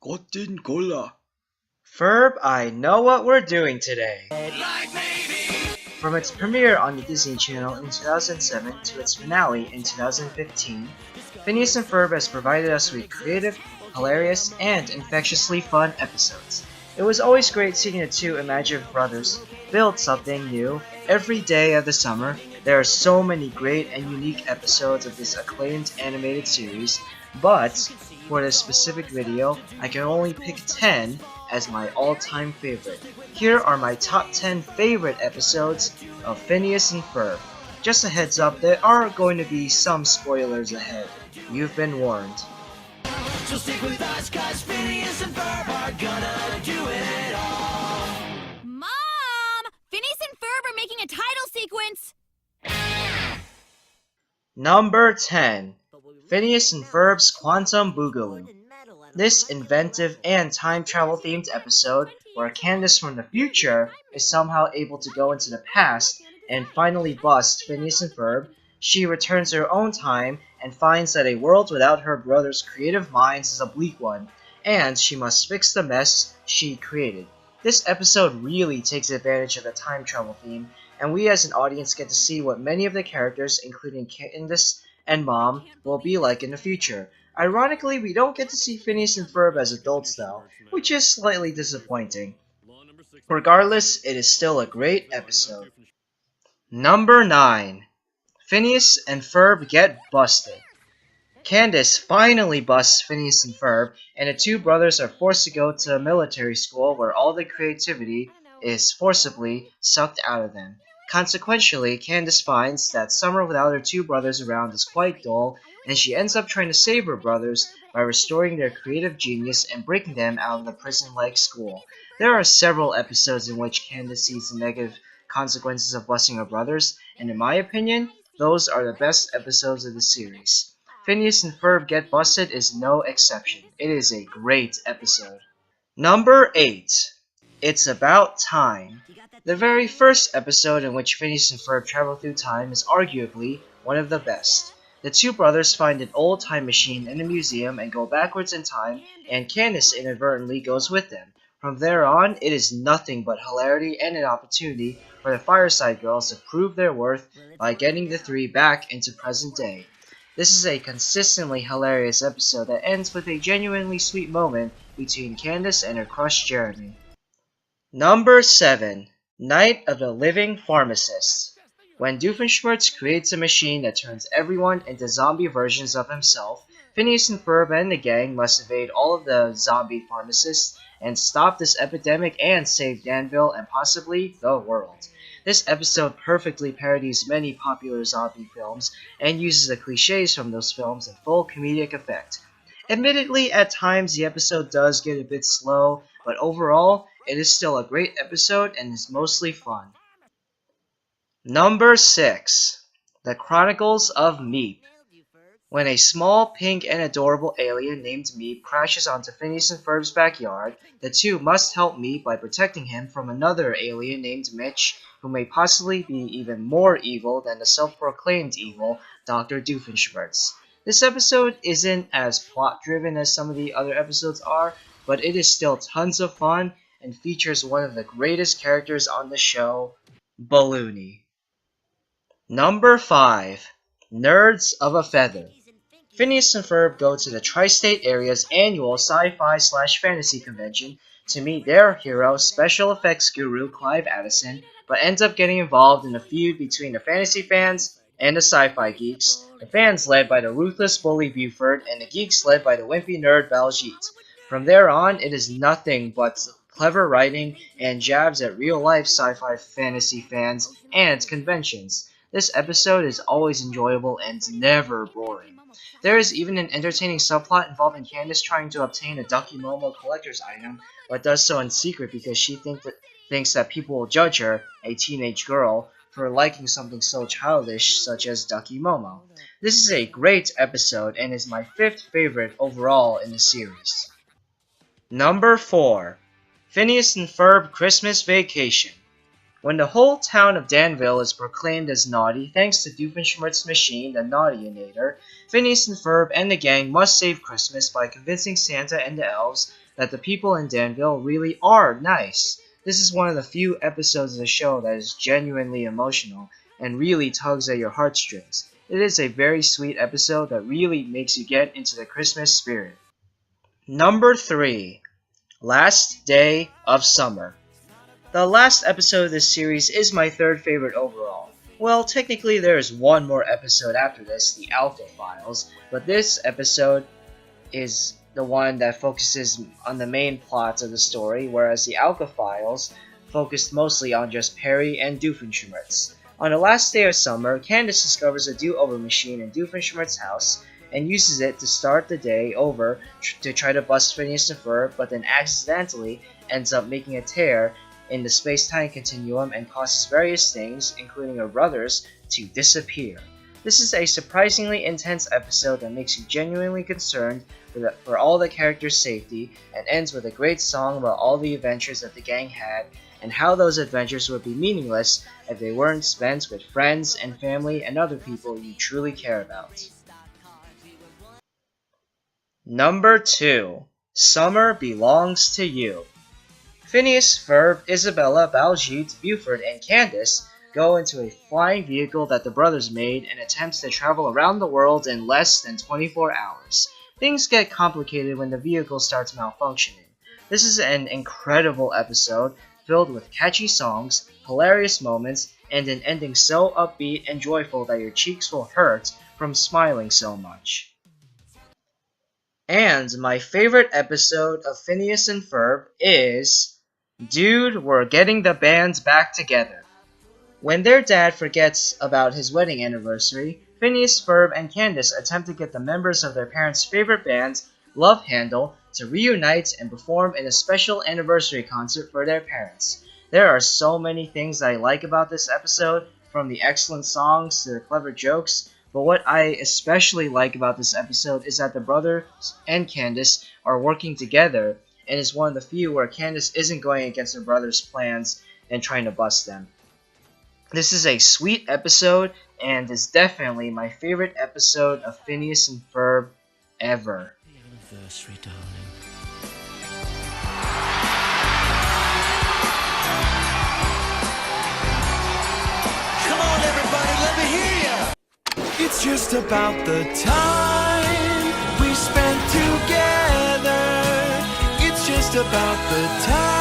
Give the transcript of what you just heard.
Cotton cola. Ferb, I know what we're doing today. From its premiere on the Disney Channel in 2007 to its finale in 2015, Phineas and Ferb has provided us with creative, hilarious, and infectiously fun episodes. It was always great seeing the two imaginative brothers build something new every day of the summer. There are so many great and unique episodes of this acclaimed animated series, but for this specific video, I can only pick 10 as my all-time favorite. Here are my top 10 favorite episodes of Phineas and Ferb. Just a heads up, there are going to be some spoilers ahead. You've been warned. So stick with us, cause Phineas and Ferb are gonna do it all. Mom! Phineas and Ferb are making a title sequence! Number 10. Phineas and Ferb's Quantum Boogaloo. This inventive and time travel themed episode, where Candace from the future is somehow able to go into the past and finally bust Phineas and Ferb, she returns to her own time and finds that a world without her brother's creative minds is a bleak one, and she must fix the mess she created. This episode really takes advantage of the time travel theme, and we as an audience get to see what many of the characters, including Candace and Mom, will be like in the future. Ironically, we don't get to see Phineas and Ferb as adults though, which is slightly disappointing. Regardless, it is still a great episode. Number 9. Phineas and Ferb get busted. Candace finally busts Phineas and Ferb, and the two brothers are forced to go to a military school where all the creativity is forcibly sucked out of them. Consequentially, Candace finds that summer without her two brothers around is quite dull, and she ends up trying to save her brothers by restoring their creative genius and breaking them out of the prison-like school. There are several episodes in which Candace sees the negative consequences of busting her brothers, and in my opinion, those are the best episodes of the series. Phineas and Ferb Get Busted is no exception. It is a great episode. Number 8. It's About Time. The very first episode in which Phineas and Ferb travel through time is arguably one of the best. The two brothers find an old time machine in a museum and go backwards in time, and Candace inadvertently goes with them. From there on, it is nothing but hilarity and an opportunity for the Fireside Girls to prove their worth by getting the three back into present day. This is a consistently hilarious episode that ends with a genuinely sweet moment between Candace and her crush Jeremy. Number 7. Night of the Living Pharmacist. When Doofenshmirtz creates a machine that turns everyone into zombie versions of himself, Phineas and Ferb and the gang must evade all of the zombie pharmacists and stop this epidemic and save Danville and possibly the world. This episode perfectly parodies many popular zombie films and uses the cliches from those films in full comedic effect. Admittedly, at times the episode does get a bit slow, but overall, it is still a great episode and is mostly fun. Number 6. The Chronicles of Meep. When a small, pink, and adorable alien named Meep crashes onto Phineas and Ferb's backyard, the two must help Meep by protecting him from another alien named Mitch, who may possibly be even more evil than the self-proclaimed evil Dr. Doofenshmirtz. This episode isn't as plot-driven as some of the other episodes are, but it is still tons of fun and features one of the greatest characters on the show, Balloony. Number 5. Nerds of a Feather. Phineas and Ferb go to the Tri-State Area's annual sci-fi/fantasy convention to meet their hero, special effects guru Clive Addison, but ends up getting involved in a feud between the fantasy fans and the sci-fi geeks, the fans led by the ruthless bully Buford, and the geeks led by the wimpy nerd Baljeet. From there on, it is nothing but clever writing and jabs at real-life sci-fi fantasy fans and conventions. This episode is always enjoyable and never boring. There is even an entertaining subplot involving Candace trying to obtain a Ducky Momo collector's item, but does so in secret because she thinks that people will judge her, a teenage girl, for liking something so childish such as Ducky Momo. This is a great episode and is my 5th favorite overall in the series. Number 4. Phineas and Ferb Christmas Vacation. When the whole town of Danville is proclaimed as naughty thanks to Doofenshmirtz's machine, the Naughtyinator, Phineas and Ferb and the gang must save Christmas by convincing Santa and the elves that the people in Danville really are nice. This is one of the few episodes of the show that is genuinely emotional and really tugs at your heartstrings. It is a very sweet episode that really makes you get into the Christmas spirit. Number 3. Last Day of Summer. The last episode of this series is my third favorite overall. Well, technically there is one more episode after this, the Alpha Files, but this episode is the one that focuses on the main plots of the story, whereas the Alpha Files focused mostly on just Perry and Doofenshmirtz. On the last day of summer, Candace discovers a do-over machine in Doofenshmirtz's house and uses it to start the day over to try to bust Phineas and Ferb, but then accidentally ends up making a tear in the space-time continuum and causes various things, including her brothers, to disappear. This is a surprisingly intense episode that makes you genuinely concerned for all the characters' safety and ends with a great song about all the adventures that the gang had and how those adventures would be meaningless if they weren't spent with friends and family and other people you truly care about. Number 2. Summer Belongs to You. Phineas, Ferb, Isabella, Baljeet, Buford, and Candace go into a flying vehicle that the brothers made and attempts to travel around the world in less than 24 hours. Things get complicated when the vehicle starts malfunctioning. This is an incredible episode filled with catchy songs, hilarious moments, and an ending so upbeat and joyful that your cheeks will hurt from smiling so much. And my favorite episode of Phineas and Ferb is Dude, We're Getting the Band Back Together. When their dad forgets about his wedding anniversary, Phineas, Ferb, and Candace attempt to get the members of their parents' favorite band, Love Handle, to reunite and perform in a special anniversary concert for their parents. There are so many things I like about this episode, from the excellent songs to the clever jokes, but what I especially like about this episode is that the brothers and Candace are working together, and is one of the few where Candace isn't going against her brother's plans and trying to bust them. This is a sweet episode and is definitely my favorite episode of Phineas and Ferb ever. Anniversary, darling. Come on, everybody, let me hear ya! It's just about the time we spent together. It's just about the time